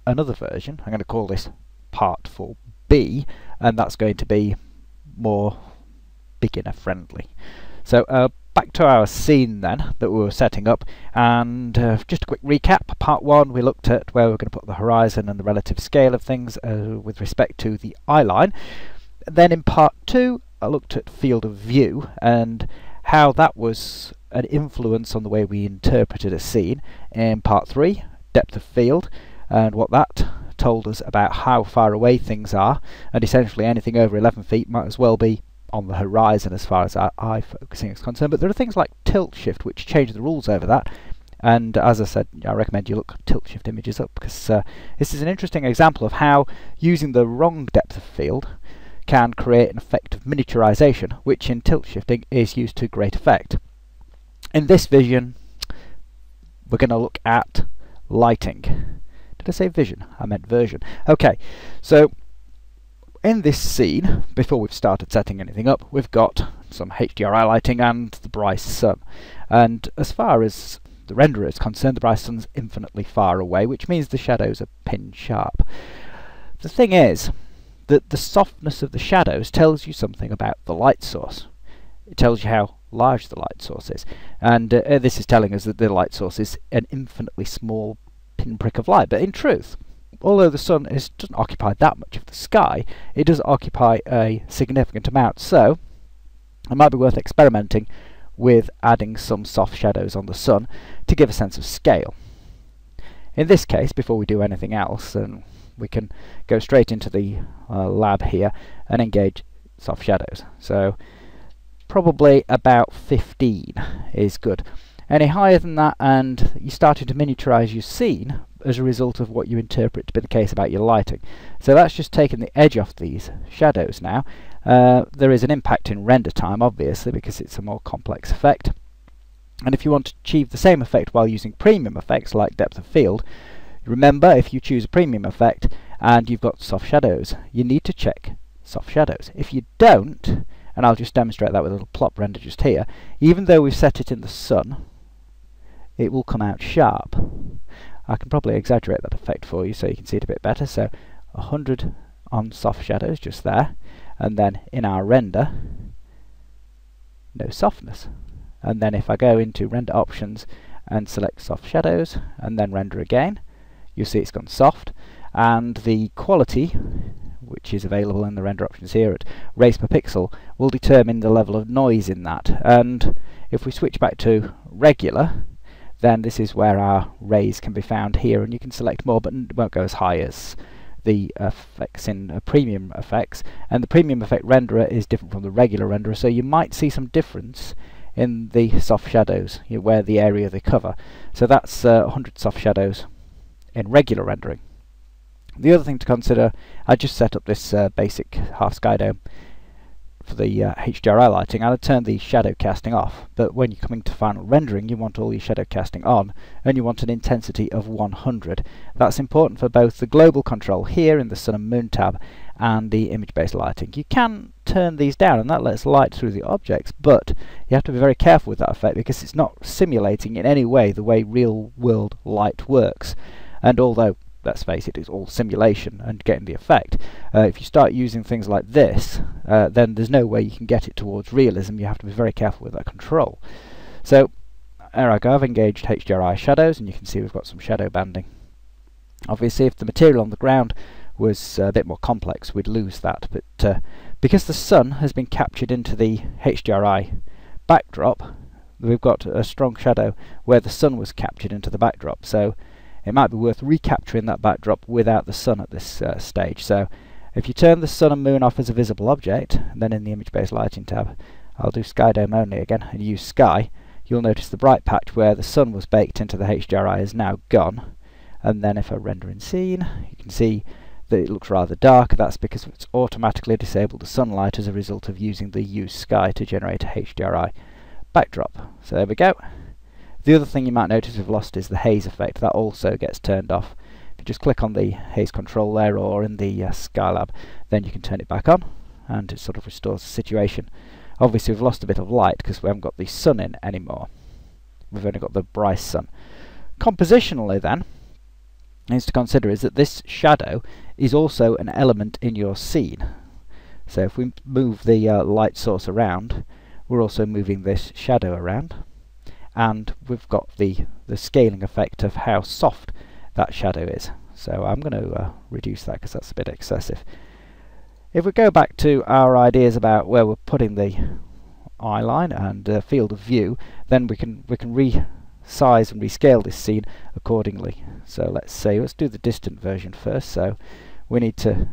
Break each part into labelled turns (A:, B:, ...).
A: another version. I'm going to call this part for B, and that's going to be more beginner friendly. So back to our scene then that we were setting up, and just a quick recap. Part 1, we looked at where we're going to put the horizon and the relative scale of things with respect to the eye line. Then in part 2, I looked at field of view and how that was an influence on the way we interpreted a scene. In part 3, depth of field, and what that told us about how far away things are, and essentially anything over 11 feet might as well be on the horizon as far as our eye focusing is concerned. But there are things like tilt shift which change the rules over that, and as I said, I recommend you look tilt shift images up, because this is an interesting example of how using the wrong depth of field can create an effect of miniaturization, which in tilt shifting is used to great effect. In this vision, we're going to look at lighting. Did I say vision? I meant version. Okay, so in this scene, before we've started setting anything up, we've got some HDRI lighting and the Bryce sun. And as far as the renderer is concerned, the Bryce sun's infinitely far away, which means the shadows are pin sharp. The thing is that the softness of the shadows tells you something about the light source. It tells you how large the light source is, and this is telling us that the light source is an infinitely small pinprick of light. But in truth, although the sun doesn't occupy that much of the sky, it does occupy a significant amount, so it might be worth experimenting with adding some soft shadows on the sun to give a sense of scale. In this case, before we do anything else, we can go straight into the lab here and engage soft shadows. So probably about 15 is good. Any higher than that and you're starting to miniaturize your scene as a result of what you interpret to be the case about your lighting. So that's just taken the edge off these shadows now. There is an impact in render time, obviously, because it's a more complex effect. And if you want to achieve the same effect while using premium effects like depth of field, remember, if you choose a premium effect and you've got soft shadows, you need to check soft shadows. If you don't, and I'll just demonstrate that with a little plop render just here, even though we've set it in the sun, it will come out sharp. I can probably exaggerate that effect for you so you can see it a bit better. So 100 on soft shadows just there, and then in our render, no softness. And then if I go into render options and select soft shadows and then render again, you'll see it's gone soft, and the quality, which is available in the render options here at rays per pixel, will determine the level of noise in that. And if we switch back to regular, then this is where our rays can be found here, and you can select more, but it won't go as high as the effects in premium effects. And the premium effect renderer is different from the regular renderer, so you might see some difference in the soft shadows, where the area they cover. So that's 100 soft shadows in regular rendering. The other thing to consider, I just set up this basic half sky dome for the HDRI lighting. I'll turn the shadow casting off, but when you're coming to final rendering, you want all your shadow casting on, and you want an intensity of 100. That's important for both the global control here in the sun and moon tab and the image-based lighting. You can turn these down, and that lets light through the objects, but you have to be very careful with that effect because it's not simulating in any way the way real-world light works. And although, let's face it, it's all simulation and getting the effect, if you start using things like this, then there's no way you can get it towards realism. You have to be very careful with that control. So there I go, I've engaged HDRI shadows, and you can see we've got some shadow banding. Obviously, if the material on the ground was a bit more complex, we'd lose that, but because the sun has been captured into the HDRI backdrop, we've got a strong shadow where the sun was captured into the backdrop. So it might be worth recapturing that backdrop without the sun at this stage. So if you turn the sun and moon off as a visible object, and then in the image-based lighting tab, I'll do sky dome only again and use sky, you'll notice the bright patch where the sun was baked into the HDRI is now gone. And then if I render in scene, you can see that it looks rather dark. That's because it's automatically disabled the sunlight as a result of using the use sky to generate a HDRI backdrop. So there we go. The other thing you might notice we've lost is the haze effect. That also gets turned off. If you just click on the haze control there, or in the Skylab, then you can turn it back on, and it sort of restores the situation. Obviously we've lost a bit of light because we haven't got the sun in anymore. We've only got the Bryce sun. Compositionally then, is to consider is that this shadow is also an element in your scene. So if we move the light source around, we're also moving this shadow around, and we've got the scaling effect of how soft that shadow is. So I'm going to reduce that because that's a bit excessive. If we go back to our ideas about where we're putting the eye line and field of view, then we can resize and rescale this scene accordingly. So let's do the distant version first. So we need to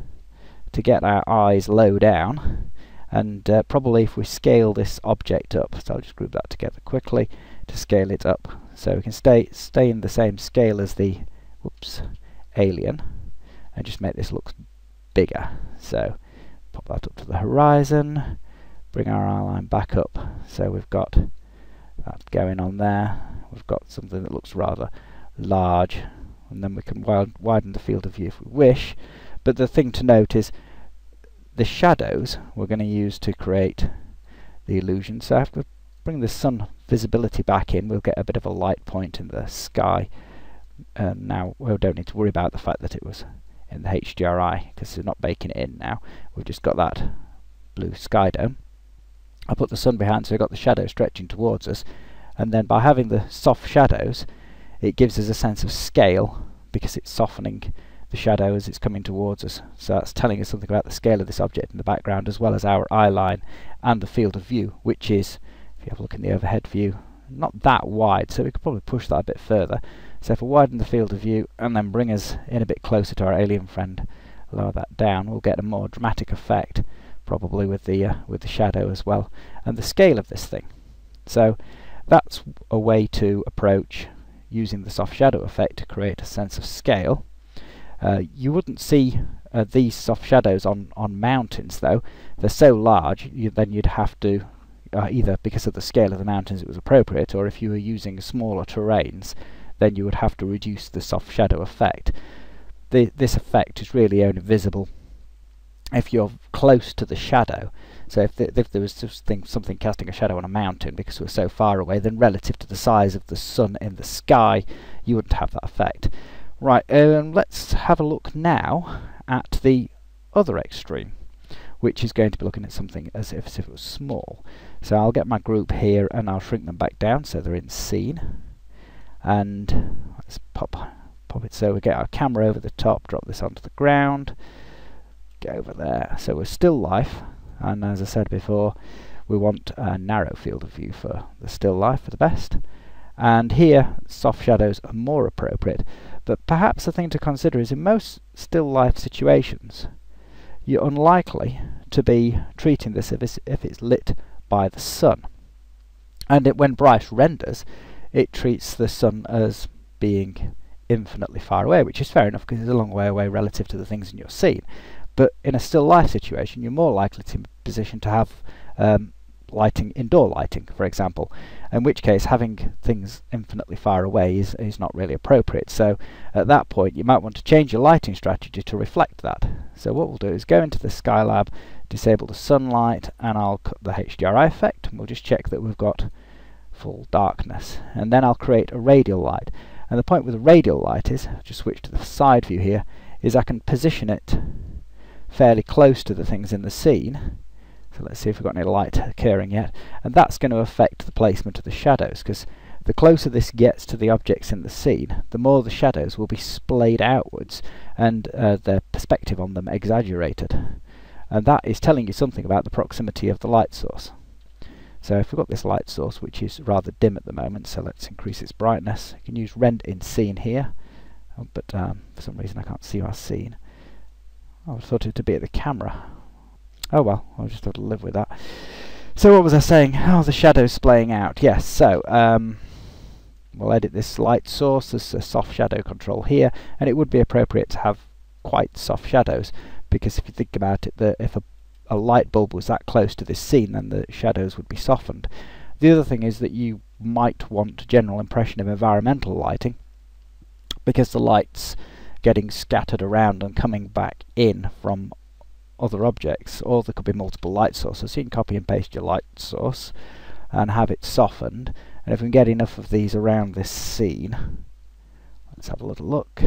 A: get our eyes low down, and probably if we scale this object up, so I'll just group that together quickly to scale it up, so we can stay in the same scale as the alien, and just make this look bigger. So pop that up to the horizon, bring our eye line back up, so we've got that going on there. We've got something that looks rather large, and then we can widen the field of view if we wish. But the thing to note is the shadows we're going to use to create the illusion. So if we bring the sun visibility back in, we'll get a bit of a light point in the sky. Now we don't need to worry about the fact that it was in the HDRI, because we're not baking it in now. We've just got that blue sky dome. I put the sun behind, so we've got the shadow stretching towards us, and then by having the soft shadows, it gives us a sense of scale because it's softening the shadow as it's coming towards us. So that's telling us something about the scale of this object in the background, as well as our eye line and the field of view, which is, if you have a look in the overhead view, not that wide, so we could probably push that a bit further. So if we widen the field of view and then bring us in a bit closer to our alien friend, lower that down, we'll get a more dramatic effect, probably with the shadow as well, and the scale of this thing. So that's a way to approach using the soft shadow effect to create a sense of scale. You wouldn't see these soft shadows on mountains, though. They're so large, then you'd have to, either because of the scale of the mountains it was appropriate, or if you were using smaller terrains, then you would have to reduce the soft shadow effect. This effect is really only visible if you're close to the shadow. So if there was something casting a shadow on a mountain because we're so far away, then relative to the size of the sun in the sky, you wouldn't have that effect. Right, let's have a look now at the other extreme, which is going to be looking at something as if it was small. So I'll get my group here and I'll shrink them back down so they're in scene. And let's pop it so we get our camera over the top, drop this onto the ground, get over there. So we're still life, and as I said before, we want a narrow field of view for the still life for the best. And here, soft shadows are more appropriate. But perhaps the thing to consider is in most still life situations, you're unlikely to be treating this if it's lit by the sun. And when Bryce renders, it treats the sun as being infinitely far away, which is fair enough because it's a long way away relative to the things in your scene. But in a still life situation, you're more likely to be positioned to have lighting, indoor lighting, for example, in which case having things infinitely far away is not really appropriate. So at that point you might want to change your lighting strategy to reflect that. So what we'll do is go into the Skylab, disable the sunlight, and I'll cut the HDRI effect, and we'll just check that we've got full darkness, and then I'll create a radial light. And the point with a radial light is, just switch to the side view here, is I can position it fairly close to the things in the scene. So let's see if we've got any light occurring yet, and that's going to affect the placement of the shadows, because the closer this gets to the objects in the scene, the more the shadows will be splayed outwards and their perspective on them exaggerated, and that is telling you something about the proximity of the light source. So if we've got this light source, which is rather dim at the moment, so let's increase its brightness. You can use rend in scene here, but for some reason I can't see our scene. I thought it to be at the camera. Oh well, I'll just have to live with that. So what was I saying? Oh, the shadows splaying out. Yes, so we'll edit this light source. There's a soft shadow control here, and it would be appropriate to have quite soft shadows, because if you think about it, if a light bulb was that close to this scene, then the shadows would be softened. The other thing is that you might want general impression of environmental lighting, because the light's getting scattered around and coming back in from other objects, or there could be multiple light sources. So you can copy and paste your light source and have it softened, and if we can get enough of these around this scene, let's have a little look.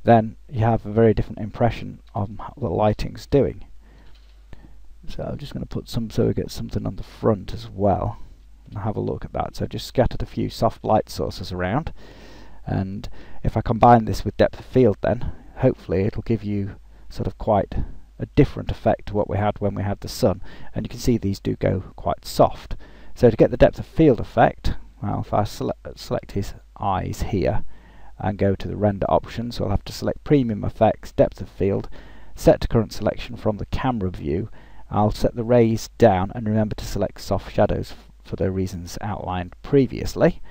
A: then you have a very different impression of what the lighting's doing. So I'm just going to put some so we get something on the front as well and have a look at that. So I've just scattered a few soft light sources around, and if I combine this with depth of field, then hopefully it'll give you sort of quite a different effect to what we had when we had the sun. And you can see these do go quite soft. So to get the depth of field effect, well, if I select his eyes here and go to the render options, so I'll have to select premium effects, depth of field, set to current selection from the camera view. I'll set the rays down and remember to select soft shadows for the reasons outlined previously.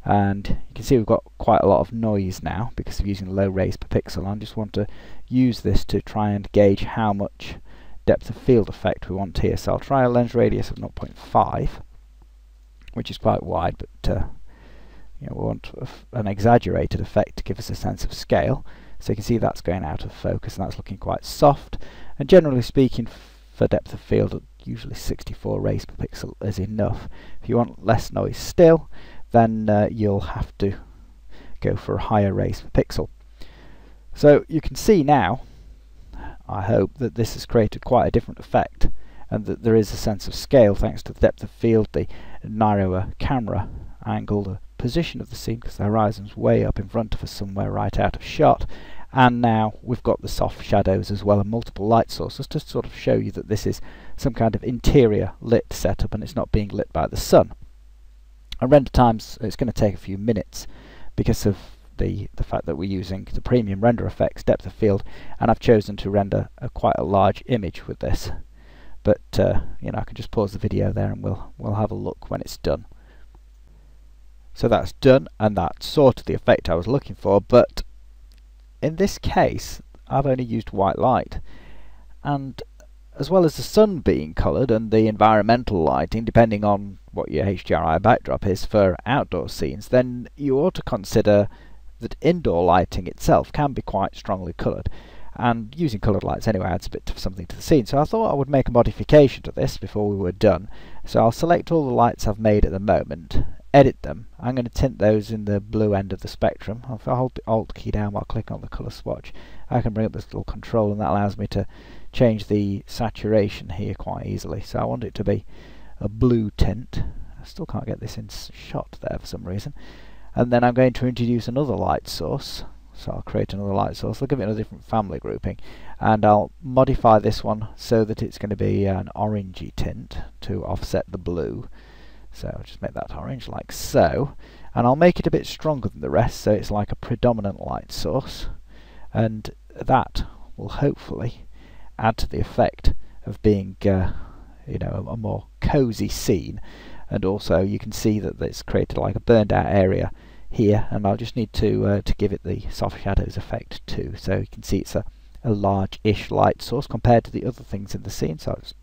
A: And you can see we've got quite a lot of noise now because of using low rays per pixel. I just want to use this to try and gauge how much depth of field effect we want here. So I'll try a lens radius of 0.5, which is quite wide, but we want an exaggerated effect to give us a sense of scale. So you can see that's going out of focus and that's looking quite soft. And generally speaking, for depth of field, usually 64 rays per pixel is enough. If you want less noise still, then you'll have to go for higher rays per pixel. So you can see now, I hope, that this has created quite a different effect and that there is a sense of scale thanks to the depth of field, the narrower camera angle, the position of the scene because the horizon's way up in front of us somewhere right out of shot, and now we've got the soft shadows as well and multiple light sources to sort of show you that this is some kind of interior lit setup and it's not being lit by the sun. And render times, it's going to take a few minutes because of the fact that we're using the premium render effects, depth of field, and I've chosen to render quite a large image with this. But I can just pause the video there and we'll have a look when it's done. So that's done, and that's sort of the effect I was looking for, but in this case I've only used white light, and as well as the sun being coloured and the environmental lighting, depending on what your HDRI backdrop is for outdoor scenes, then you ought to consider that indoor lighting itself can be quite strongly coloured, and using coloured lights anyway adds a bit of something to the scene. So I thought I would make a modification to this before we were done. So I'll select all the lights I've made at the moment, edit them. I'm going to tint those in the blue end of the spectrum. If I hold the Alt key down while clicking on the colour swatch, I can bring up this little control, and that allows me to change the saturation here quite easily. So I want it to be a blue tint. I still can't get this in shot there for some reason. And then I'm going to introduce another light source. So I'll create another light source. I'll give it a different family grouping, and I'll modify this one so that it's going to be an orangey tint to offset the blue. So I'll just make that orange like so, and I'll make it a bit stronger than the rest so it's like a predominant light source, and that will hopefully add to the effect of being a more cozy scene. And also you can see that it's created like a burned out area here, and I'll just need to give it the soft shadows effect too. So you can see it's a large-ish light source compared to the other things in the scene. So I'll just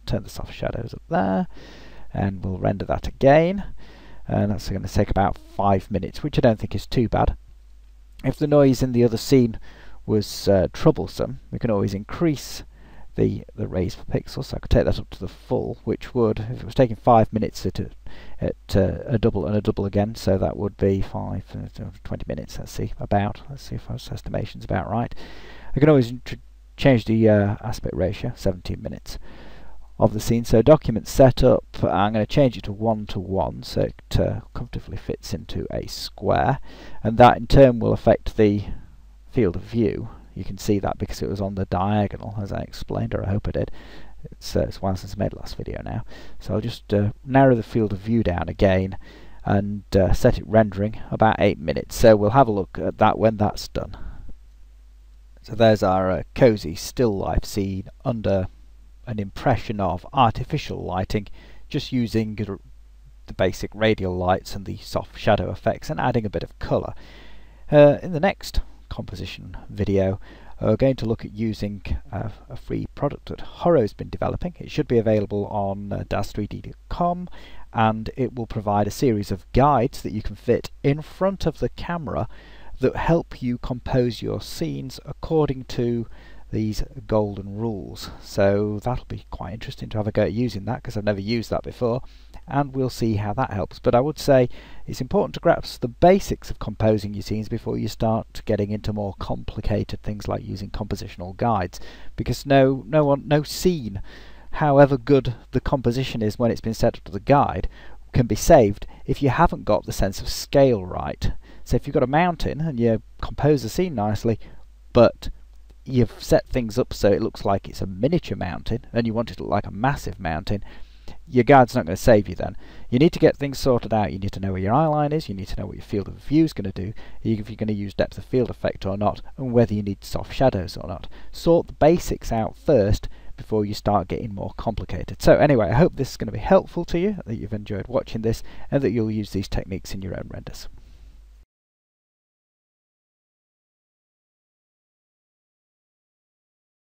A: turn the soft shadows up there, and we'll render that again, and that's going to take about 5 minutes, which I don't think is too bad. If the noise in the other scene was troublesome, we can always increase the rays per pixel, so I could take that up to the full, which would, if it was taking 5 minutes at a double and a double again, so that would be 20 minutes. Let's see if our estimation's about right. I can always change the aspect ratio, 17 minutes of the scene. So document setup, I'm going to change it to 1:1 so it comfortably fits into a square, and that in turn will affect the field of view. You can see that because it was on the diagonal, as I explained, or I hope I did. It's a while since I made the last video now. So I'll just narrow the field of view down again and set it rendering about 8 minutes. So we'll have a look at that when that's done. So there's our cozy still life scene under an impression of artificial lighting, just using the basic radial lights and the soft shadow effects and adding a bit of colour. In the next composition video, we're going to look at using a free product that Horo's been developing. It should be available on daz3d.com, and it will provide a series of guides that you can fit in front of the camera that help you compose your scenes according to these golden rules. So that'll be quite interesting to have a go at using that, because I've never used that before, and we'll see how that helps. But I would say it's important to grasp the basics of composing your scenes before you start getting into more complicated things like using compositional guides, because no scene, however good the composition is when it's been set up to the guide, can be saved if you haven't got the sense of scale right. So if you've got a mountain and you compose the scene nicely, but you've set things up so it looks like it's a miniature mountain and you want it to look like a massive mountain, your guide's not going to save you then. You need to get things sorted out. You need to know where your eye line is, you need to know what your field of view is going to do, if you're going to use depth of field effect or not, and whether you need soft shadows or not. Sort the basics out first before you start getting more complicated. So anyway, I hope this is going to be helpful to you, that you've enjoyed watching this, and that you'll use these techniques in your own renders.